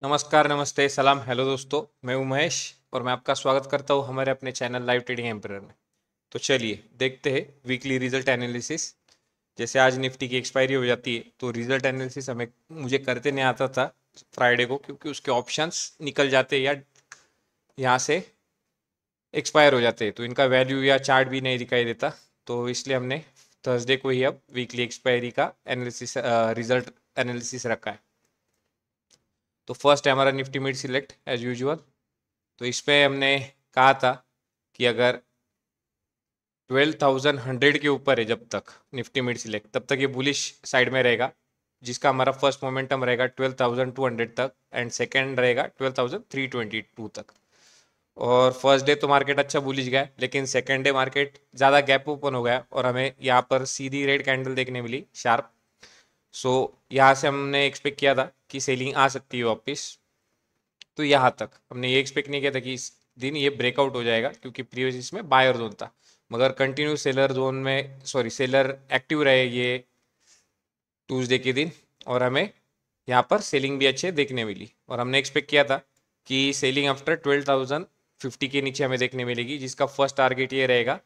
नमस्कार, नमस्ते, सलाम, हेलो दोस्तों। मैं हूं महेश और मैं आपका स्वागत करता हूं हमारे अपने चैनल लाइव ट्रेडिंग एम्पायर में। तो चलिए देखते हैं वीकली रिजल्ट एनालिसिस। जैसे आज निफ्टी की एक्सपायरी हो जाती है तो रिजल्ट एनालिसिस मुझे करते नहीं आता था फ्राइडे को, क्योंकि उसके ऑप्शंस निकल जाते या यहाँ से एक्सपायर हो जाते हैं तो इनका वैल्यू या चार्ट भी नहीं दिखाई देता। तो इसलिए हमने थर्सडे को ही अब वीकली एक्सपायरी का एनालिसिस रिजल्ट एनालिसिस रखा है। तो फर्स्ट है हमारा Nifty mid select as usual. तो इस पे हमने कहा था कि अगर 12,100 के ऊपर है जब तक निफ्टी मिड सिलेक्ट, तब तक ये बुलिश साइड में रहेगा, जिसका हमारा फर्स्ट मोमेंटम रहेगा 12,200 तक एंड सेकंड रहेगा 12,322 तक। और फर्स्ट डे तो मार्केट अच्छा बुलिश गया, लेकिन सेकंड डे मार्केट ज़्यादा गैप ओपन हो गया और हमें यहाँ पर सीधी रेड कैंडल देखने मिली शार्प। सो यहाँ से हमने एक्सपेक्ट किया था कि सेलिंग आ सकती है वापस। तो यहाँ तक हमने ये एक्सपेक्ट नहीं किया था कि इस दिन ये ब्रेकआउट हो जाएगा, क्योंकि प्रीवियस इसमें बायर जोन था, मगर कंटिन्यू सेलर जोन में सेलर एक्टिव रहे ये ट्यूसडे के दिन और हमें यहाँ पर सेलिंग भी अच्छे देखने मिली। और हमने एक्सपेक्ट किया था कि सेलिंग आफ्टर 12,050 के नीचे हमें देखने मिलेगी, जिसका फर्स्ट टारगेट ये रहेगा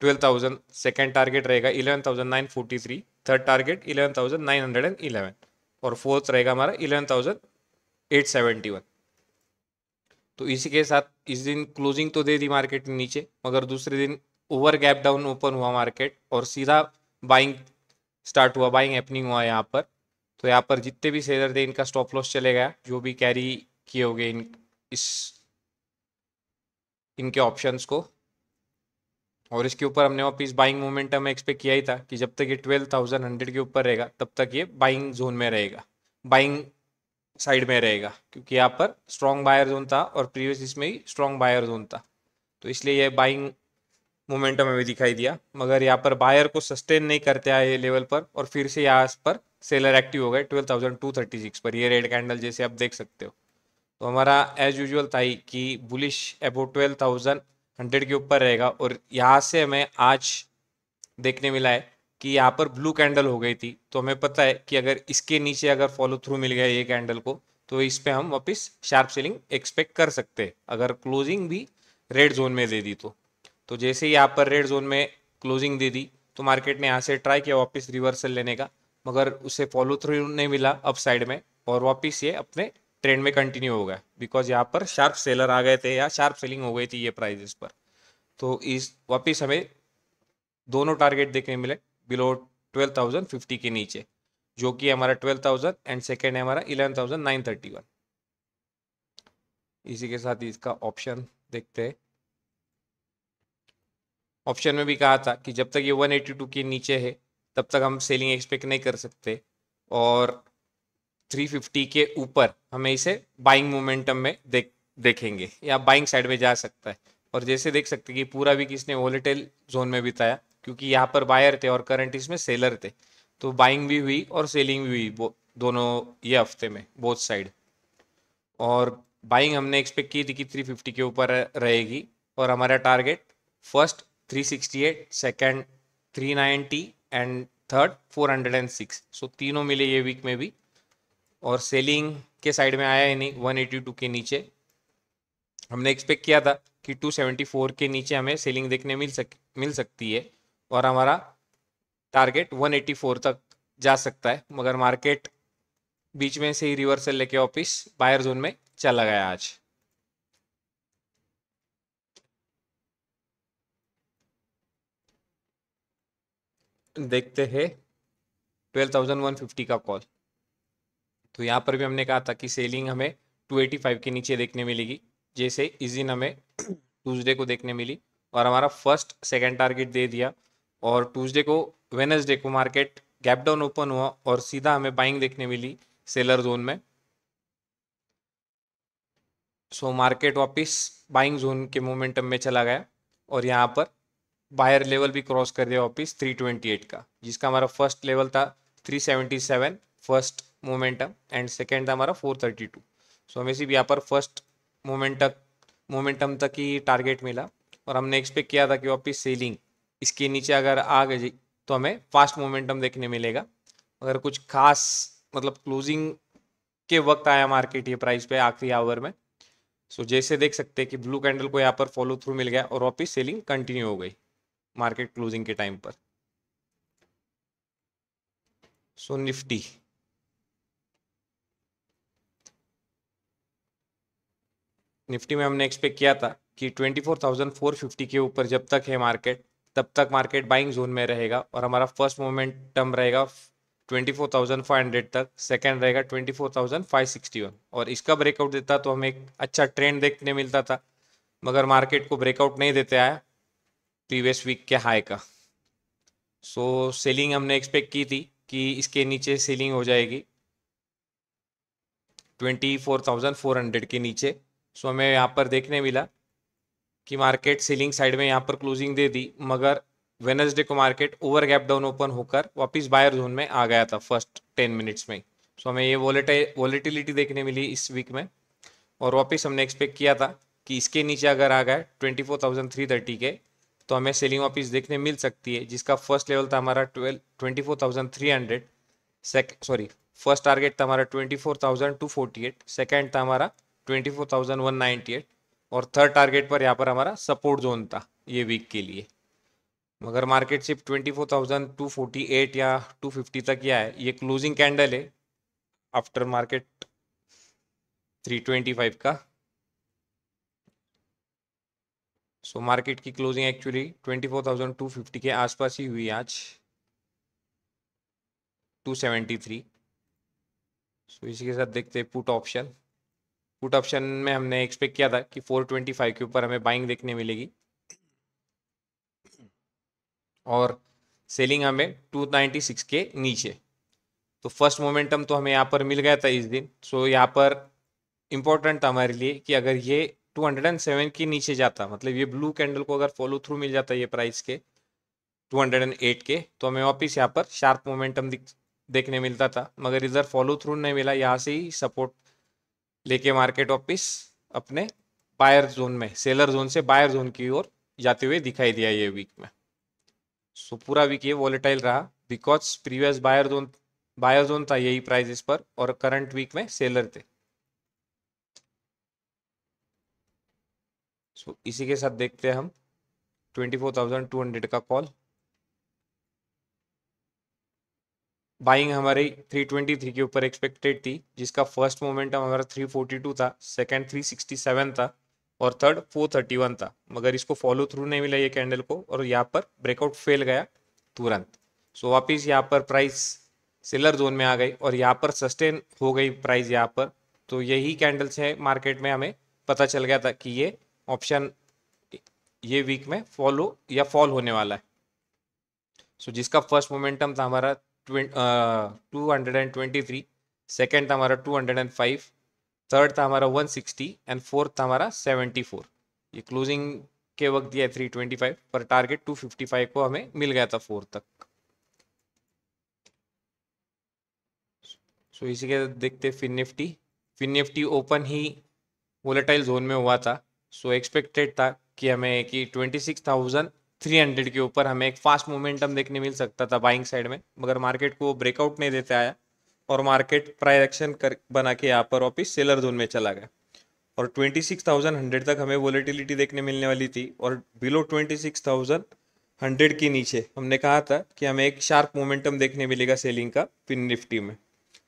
12,000, सेकेंड टारगेट रहेगा 11,943, थर्ड टारगेट 11,911 और फोर्थ रहेगा हमारा 11,871। तो इसी के साथ इस दिन क्लोजिंग तो दे दी मार्केट ने नीचे, मगर दूसरे दिन ओवर गैप डाउन ओपन हुआ मार्केट और सीधा बाइंग स्टार्ट हुआ, बाइंग हैपनिंग हुआ यहाँ पर। तो यहाँ पर जितने भी सेलर थे इनका स्टॉप लॉस चले गया, जो भी कैरी किए होंगे इस इनके ऑप्शंस को। और इसके ऊपर हमने वापिस बाइंग मोमेंटम एक्सपेक्ट किया ही था कि जब तक ये 12,100 के ऊपर रहेगा तब तक ये बाइंग जोन में रहेगा, बाइंग साइड में रहेगा, क्योंकि यहाँ पर स्ट्रॉन्ग बायर जोन था और प्रीवियस इसमें ही स्ट्रॉन्ग बायर जोन था। तो इसलिए ये बाइंग मोमेंटम हमें दिखाई दिया, मगर यहाँ पर बायर को सस्टेन नहीं करते आए ये लेवल पर और फिर से यहाँ पर सेलर एक्टिव हो गए 12,236 पर, ये रेड कैंडल जैसे आप देख सकते हो। तो हमारा एज यूजुअल था ही कि बुलिश अबाउट 12,100 के ऊपर रहेगा। और यहाँ से हमें आज देखने मिला है कि यहाँ पर ब्लू कैंडल हो गई थी, तो हमें पता है कि अगर इसके नीचे अगर फॉलो थ्रू मिल गया ये कैंडल को तो इस पे हम वापस शार्प सेलिंग एक्सपेक्ट कर सकते हैं, अगर क्लोजिंग भी रेड जोन में दे दी तो जैसे ही यहाँ पर रेड जोन में क्लोजिंग दे दी तो मार्केट ने यहाँ से ट्राई किया वापस रिवर्सल लेने का, मगर उसे फॉलो थ्रू नहीं मिला अप साइड में और वापस ये अपने ट्रेंड में कंटिन्यू हो गया, बिकॉज यहाँ पर शार्प सेलर आ गए थे या शार्प सेलिंग हो गई थी ये प्राइजेस पर। तो इस वापस हमें दोनों टारगेट देखने मिले बिलो 12,050 के नीचे, जो कि हमारा 12,000 एंड सेकेंड है हमारा 11,931। इसी के साथ इसका ऑप्शन देखते हैं। ऑप्शन में भी कहा था कि जब तक ये 182 के नीचे है तब तक हम सेलिंग एक्सपेक्ट नहीं कर सकते, और 350 के ऊपर हमें इसे बाइंग मोमेंटम में देखेंगे या बाइंग साइड में जा सकता है। और जैसे देख सकते हैं कि पूरा वीक इसने वोलेटाइल जोन में बिताया, क्योंकि यहाँ पर बायर थे और करंट इसमें सेलर थे, तो बाइंग भी हुई और सेलिंग भी हुई दोनों ये हफ्ते में बोथ साइड। और बाइंग हमने एक्सपेक्ट की थी कि 350 के ऊपर रहेगी और हमारा target first 368, second 390 and third 406। सो तीनों मिले ये वीक में भी, और सेलिंग के साइड में आया ही नहीं 182 के नीचे। हमने एक्सपेक्ट किया था कि 274 के नीचे हमें सेलिंग देखने मिल सकती है और हमारा टारगेट 184 तक जा सकता है, मगर मार्केट बीच में से ही रिवर्सल लेके वापिस बायर जोन में चला गया आज। देखते हैं 12,150 का कॉल। तो यहाँ पर भी हमने कहा था कि सेलिंग हमें 285 के नीचे देखने मिलेगी, जैसे इस दिन हमें ट्यूसडे को देखने मिली और हमारा फर्स्ट सेकंड टारगेट दे दिया। और ट्यूसडे को वेनसडे को मार्केट गैप डाउन ओपन हुआ और सीधा हमें बाइंग देखने मिली सेलर जोन में। सो मार्केट वापस बाइंग जोन के मोमेंटम में चला गया और यहाँ पर बायर लेवल भी क्रॉस कर दिया वापस 328 का, जिसका हमारा फर्स्ट लेवल था 377 फर्स्ट मोमेंटम एंड सेकेंड था हमारा 432। सो हमें सिर्फ यहाँ पर फर्स्ट मोमेंटम तक ही टारगेट मिला और हमने एक्सपेक्ट किया था कि वापस सेलिंग इसके नीचे अगर आ गई तो हमें फास्ट मोमेंटम देखने मिलेगा। अगर कुछ खास मतलब क्लोजिंग के वक्त आया मार्केट ये प्राइस पे आखिरी आवर में। सो जैसे देख सकते हैं कि ब्लू कैंडल को यहाँ पर फॉलो थ्रू मिल गया और वापिस सेलिंग कंटिन्यू हो गई मार्केट क्लोजिंग के टाइम पर। सो निफ्टी में हमने एक्सपेक्ट किया था कि 24,450 के ऊपर जब तक है मार्केट तब तक मार्केट बाइंग जोन में रहेगा और हमारा फर्स्ट मोमेंटम रहेगा 24,500 तक, सेकंड रहेगा 24,561 और इसका ब्रेकआउट देता तो हमें एक अच्छा ट्रेंड देखने मिलता था, मगर मार्केट को ब्रेकआउट नहीं देते आया प्रीवियस वीक के हाई का। सो सेलिंग हमने एक्सपेक्ट की थी कि इसके नीचे सेलिंग हो जाएगी 24,400 के नीचे। सो हमें यहाँ पर देखने मिला कि मार्केट सेलिंग साइड में यहाँ पर क्लोजिंग दे दी, मगर वेनसडे को market over gap down open होकर वापस बायर जोन में आ गया था फर्स्ट 10 मिनट्स में। सो हमें ये वॉलेटिलिटी देखने मिली इस वीक में और वापस हमने एक्सपेक्ट किया था कि इसके नीचे अगर आ गया 24,330 के तो हमें सेलिंग वापस देखने मिल सकती है, जिसका फर्स्ट लेवल था हमारा 24,300, सॉरी फर्स्ट टारगेट था हमारा 24,248, सेकेंड था हमारा 24,198 और थर्ड टारगेट पर यहाँ पर हमारा सपोर्ट जोन था ये वीक के लिए। मगर मार्केट सिर्फ 24,248 या 250 तक ही आया। ये क्लोजिंग कैंडल है आफ्टर मार्केट 325 का। सो मार्केट की क्लोजिंग एक्चुअली 24,250 के आसपास ही हुई आज, 273। सो इसी के साथ देखते हैं पुट ऑप्शन। पुट ऑप्शन में हमने एक्सपेक्ट किया था कि 425 के ऊपर हमें बाइंग देखने मिलेगी और सेलिंग हमें 296 के नीचे। तो फर्स्ट मोमेंटम तो हमें यहाँ पर मिल गया था इस दिन। सो यहाँ पर इम्पोर्टेंट था हमारे लिए कि अगर ये 207 के नीचे जाता, मतलब ये ब्लू कैंडल को अगर फॉलो थ्रू मिल जाता ये प्राइस के 208 के, तो हमें वापस यहाँ पर शार्प मोमेंटम देखने मिलता था, मगर इधर फॉलो थ्रू नहीं मिला। यहाँ से ही सपोर्ट लेके मार्केट वापस अपने बायर जोन में, सेलर जोन से बायर जोन की ओर जाते हुए दिखाई दिया ये वीक में। सो पूरा वीक ये वॉलेटाइल रहा बिकॉज प्रीवियस बायर जोन था यही प्राइजेस पर और करंट वीक में सेलर थे। सो इसी के साथ देखते हैं हम 24,200 का कॉल। बाइंग हमारी 323 के ऊपर एक्सपेक्टेड थी, जिसका फर्स्ट मोमेंटम हमारा 342 था, सेकंड 367 था और थर्ड 431 था, मगर इसको फॉलो थ्रू नहीं मिला ये कैंडल को और यहाँ पर ब्रेकआउट फेल गया तुरंत। सो वापिस यहाँ पर प्राइस सेलर जोन में आ गई और यहाँ पर सस्टेन हो गई प्राइस यहाँ पर। तो यही कैंडल्स है मार्केट में हमें पता चल गया था कि ये ऑप्शन ये वीक में फॉलो या फॉल होने वाला है। सो जिसका फर्स्ट मोमेंटम था हमारा 223, सेकेंड था हमारा 205, थर्ड था हमारा 160 एंड फोर्थ था हमारा 74। ये क्लोजिंग के वक्त दिया 325 पर टारगेट 255 को हमें मिल गया था 4 तक। सो इसी के देखते फिन निफ्टी ओपन ही वोलेटाइल जोन में हुआ था। सो एक्सपेक्टेड था कि हमें कि 26,300 के ऊपर हमें एक फास्ट मोमेंटम देखने मिल सकता था बाइंग साइड में, मगर मार्केट को ब्रेकआउट नहीं देते आया और मार्केट प्राइस एक्शन कर बना के यहाँ पर वापिस सेलर जोन में चला गया और 26,100 तक हमें वोलेटिलिटी देखने मिलने वाली थी और बिलो 26,100 के नीचे हमने कहा था कि हमें एक शार्प मोमेंटम देखने मिलेगा सेलिंग का फिन निफ्टी में।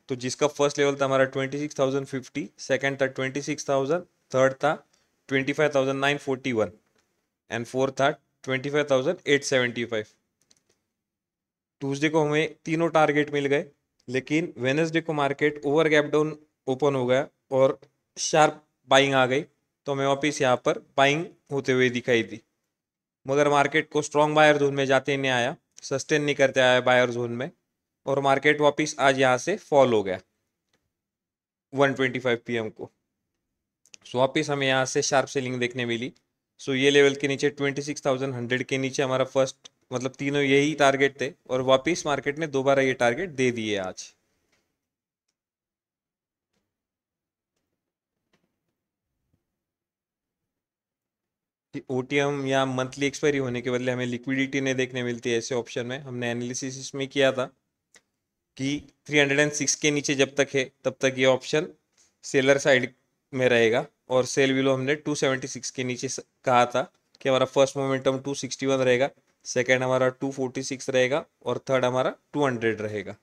तो जिसका फर्स्ट लेवल था हमारा 26,050, सेकंड था 26,000, थर्ड था 25,941 एंड फोर्थ था 25,875। ट्यूसडे को हमें तीनों टारगेट मिल गए, लेकिन वेनसडे को market over gap down open हो गया और शार्प बाइंग आ गई, तो हमें वापस यहाँ पर बाइंग होते हुए दिखाई दी, मगर मार्केट को स्ट्रॉन्ग बायर जोन में जाते नहीं आया, सस्टेन नहीं करते आया बायर जोन में और मार्केट वापस आज यहाँ से फॉल हो गया 125 PM को। सो वापस हमें यहाँ से शार्प सेलिंग देखने मिली। सो ये लेवल के नीचे 26,100 के नीचे हमारा फर्स्ट, मतलब तीनों यही टारगेट थे और वापस मार्केट ने दोबारा ये टारगेट दे दिए आज। ओटीएम या मंथली एक्सपायरी होने के बदले हमें लिक्विडिटी नहीं देखने मिलती है ऐसे ऑप्शन में, हमने एनालिसिस इसमें किया था कि 306 के नीचे जब तक है तब तक ये ऑप्शन सेलर साइड में रहेगा, और सेल विलो हमने 276 के नीचे कहा था कि हमारा फर्स्ट मोमेंटम 261 रहेगा, सेकेंड हमारा 246 रहेगा, और थर्ड हमारा 200 रहेगा।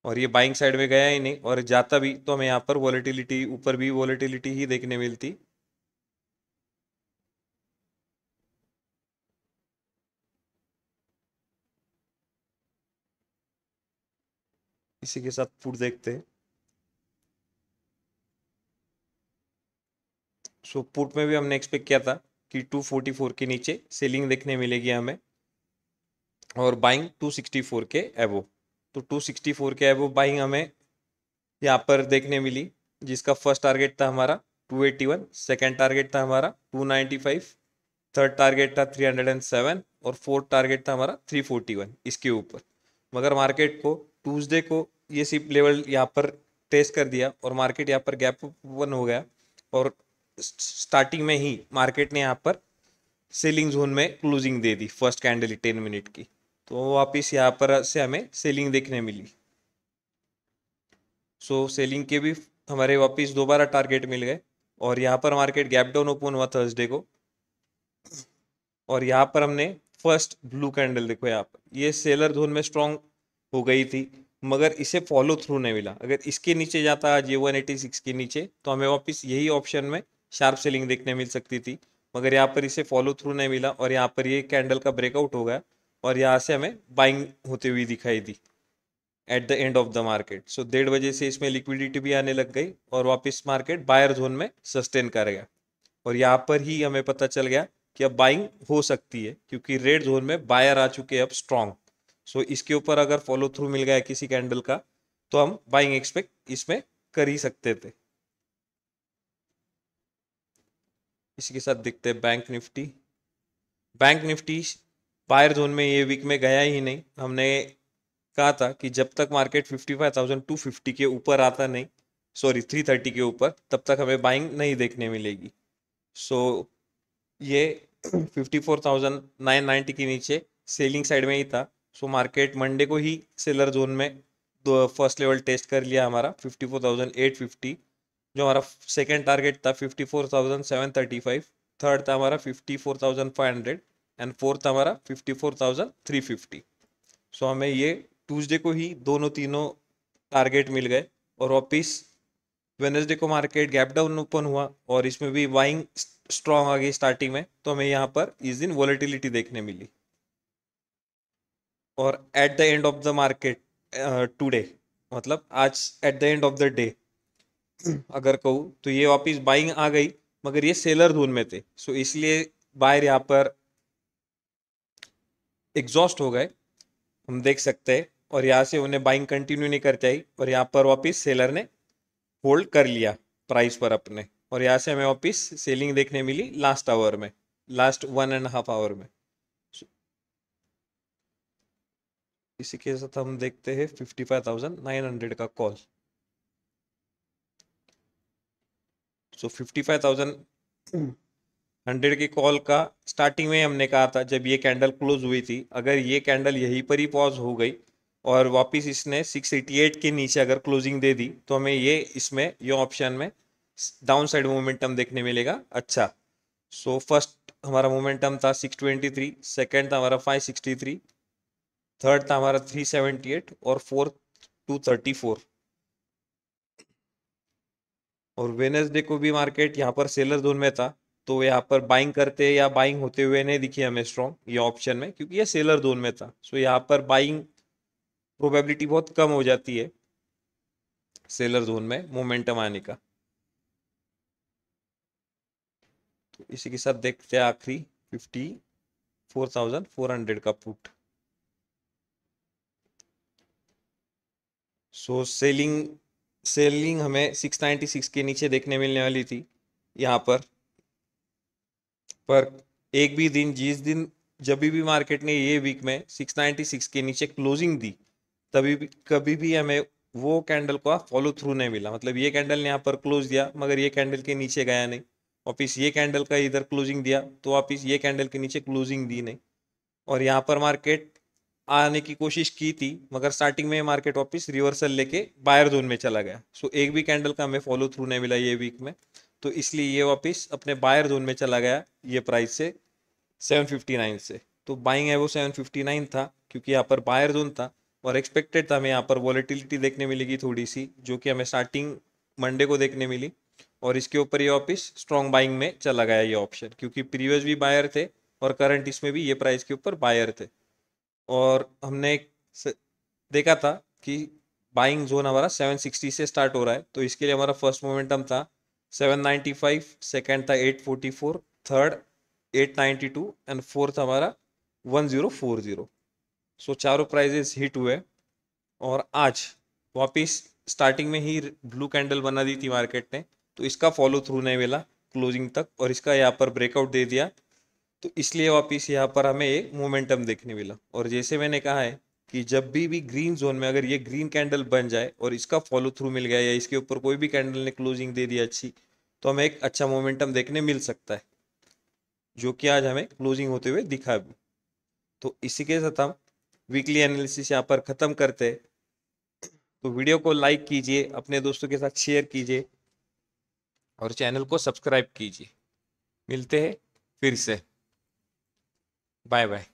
और ये बाइंग साइड में गया ही नहीं, और जाता भी तो हमें यहाँ पर वॉलेटिलिटी, ऊपर भी वॉलेटिलिटी ही देखने मिलती। इसी के साथ पुट देखते हैं। सो पुट में भी हमने एक्सपेक्ट किया था कि 244 के नीचे सेलिंग देखने मिलेगी हमें, और बाइंग 264 के एबो। तो 264 के एबो बाइंग हमें यहाँ पर देखने मिली, जिसका फर्स्ट टारगेट था हमारा 281, सेकेंड टारगेट था हमारा 295, थर्ड टारगेट था 307, और फोर्थ टारगेट था हमारा 341 इसके ऊपर। मगर मार्केट को ट्यूसडे को ये सिर्फ लेवल यहाँ पर टेस्ट कर दिया, और मार्केट यहाँ पर गैप वन हो गया, और स्टार्टिंग में ही मार्केट ने यहाँ पर सेलिंग जोन में closing they the first candle 10 minute की। तो वापिस यहाँ पर से हमें सेलिंग देखने मिली। सो सेलिंग के भी हमारे वापिस दोबारा टारगेट मिल गए, और यहाँ पर मार्केट गैप डाउन ओपन हुआ थर्सडे को, और यहाँ पर हमने फर्स्ट ब्लू कैंडल देखो, यहाँ पर ये सेलर जोन में स्ट्रॉन्ग हो गई थी, मगर इसे फॉलो थ्रू नहीं मिला। अगर इसके नीचे जाता आज ये 186 के नीचे, तो हमें वापस यही ऑप्शन में शार्प सेलिंग देखने मिल सकती थी, मगर यहाँ पर इसे फॉलो थ्रू नहीं मिला, और यहाँ पर ये कैंडल का ब्रेकआउट हो गया, और यहाँ से हमें बाइंग होते हुई दिखाई दी at the end of the market. So 1:30 से इसमें लिक्विडिटी भी आने लग गई, और वापस मार्केट बायर जोन में सस्टेन कर गया, और यहाँ पर ही हमें पता चल गया कि अब बाइंग हो सकती है, क्योंकि रेड जोन में बायर आ चुके हैं अब स्ट्रॉन्ग। सो इसके ऊपर अगर फॉलो थ्रू मिल गया किसी कैंडल का, तो हम बाइंग एक्सपेक्ट इसमें कर ही सकते थे। इसी के साथ देखते हैं Bank Nifty. Bank Nifty buyer zone में ये वीक में गया ही नहीं। हमने कहा था कि जब तक मार्केट 55,250 के ऊपर आता नहीं, सॉरी 330 के ऊपर, तब तक हमें बाइंग नहीं देखने मिलेगी। सो ये 54,990 के नीचे सेलिंग साइड में ही था। सो मार्केट मंडे को ही सेलर जोन में फर्स्ट लेवल टेस्ट कर लिया हमारा 54,850, जो हमारा सेकेंड टारगेट था 54,735, थर्ड था हमारा 54,500, एंड फोर्थ था हमारा 54,350। सो हमें ये ट्यूसडे को ही दोनों तीनों टारगेट मिल गए, और वापिस वेनसडे को मार्केट गैप डाउन ओपन हुआ, और इसमें भी बाइंग स्ट्रॉन्ग आ गई स्टार्टिंग में, तो हमें यहाँ पर इस दिन वॉलेटिलिटी देखने मिली। और eight the end of the market today, मतलब आज eight the end of the day अगर कहूँ तो ये वापिस बाइंग आ गई, मगर ये सेलर जोन में थे। सो इसलिए बायर यहाँ पर एग्जॉस्ट हो गए, हम देख सकते हैं, और यहाँ से उन्हें बाइंग कंटिन्यू नहीं कर चाहिए, और यहाँ पर वापिस सेलर ने होल्ड कर लिया प्राइस पर अपने, और यहाँ से हमें वापिस सेलिंग देखने मिली लास्ट आवर में, लास्ट 1.5 आवर में। इसी के साथ हम देखते हैं 55,900 का कॉल। सो 55,100 की कॉल का स्टार्टिंग में हमने कहा था, जब ये कैंडल क्लोज हुई थी, अगर ये कैंडल यहीं पर ही पॉज हो गई और वापस इसने 688 के नीचे अगर क्लोजिंग दे दी, तो हमें ये इसमें ये ऑप्शन में डाउन साइड मोमेंटम देखने मिलेगा। अच्छा, सो फर्स्ट हमारा मोमेंटम था 623, सेकेंड था हमारा 563, थर्ड था हमारा 378, और फोर्थ 234। और वेनेसडे को भी मार्केट यहाँ पर सेलर जोन में था, तो यहाँ पर बाइंग करते या बाइंग होते हुए नहीं दिखी हमें स्ट्रॉन्ग ये ऑप्शन में, क्योंकि ये सेलर जोन में था। सो यहाँ पर बाइंग प्रोबेबिलिटी बहुत कम हो जाती है सेलर जोन में मोमेंटम आने का। तो इसी के साथ देखते हैं आखिरी 54,400 का पुट। सो सेलिंग हमें 696 के नीचे देखने मिलने वाली थी यहाँ पर एक भी दिन, जिस दिन जब भी मार्केट ने ये वीक में 696 के नीचे क्लोजिंग दी, तभी भी कभी भी हमें वो कैंडल का फॉलो थ्रू नहीं मिला। मतलब ये कैंडल ने यहाँ पर क्लोज दिया, मगर ये कैंडल के नीचे गया नहीं, वापिस ये कैंडल का इधर क्लोजिंग दिया, तो वापिस ये कैंडल के नीचे क्लोजिंग दी नहीं, और यहाँ पर मार्केट आने की कोशिश की थी, मगर स्टार्टिंग में मार्केट वापस रिवर्सल लेके बायर जोन में चला गया। सो एक भी कैंडल का हमें फॉलो थ्रू नहीं मिला ये वीक में, तो इसलिए ये वापस अपने बायर जोन में चला गया ये प्राइस से 759 से। तो बाइंग है वो 759 था, क्योंकि यहाँ पर बायर जोन था और एक्सपेक्टेड था हमें यहाँ पर वॉलेटिलिटी देखने मिलेगी थोड़ी सी, जो कि हमें स्टार्टिंग मंडे को देखने मिली। और इसके ऊपर ये वापस स्ट्रॉन्ग बाइंग में चला गया ये ऑप्शन, क्योंकि प्रीवियस भी बायर थे और करंट इसमें भी ये प्राइस के ऊपर बायर थे। और हमने देखा था कि बाइंग जोन हमारा 760 से स्टार्ट हो रहा है, तो इसके लिए हमारा फर्स्ट मोमेंटम था 795, सेकंड था 844, थर्ड 892 एंड फोर्थ हमारा 1040। सो चारों प्राइजेस हिट हुए और आज वापिस स्टार्टिंग में ही ब्लू कैंडल बना दी थी मार्केट ने, तो इसका फॉलो थ्रू नहीं मिला क्लोजिंग तक और इसका यहाँ पर ब्रेकआउट दे दिया, तो इसलिए वापिस यहाँ पर हमें एक मोमेंटम देखने मिला। और जैसे मैंने कहा है कि जब भी ग्रीन जोन में अगर ये ग्रीन कैंडल बन जाए और इसका फॉलो थ्रू मिल गया या इसके ऊपर कोई भी कैंडल ने क्लोजिंग दे दी अच्छी, तो हमें एक अच्छा मोमेंटम देखने मिल सकता है, जो कि आज हमें क्लोजिंग होते हुए दिखा भी। तो इसी के साथ हम वीकली एनालिसिस यहाँ पर ख़त्म करते हैं। तो वीडियो को लाइक कीजिए, अपने दोस्तों के साथ शेयर कीजिए और चैनल को सब्सक्राइब कीजिए। मिलते हैं फिर से, बाय बाय।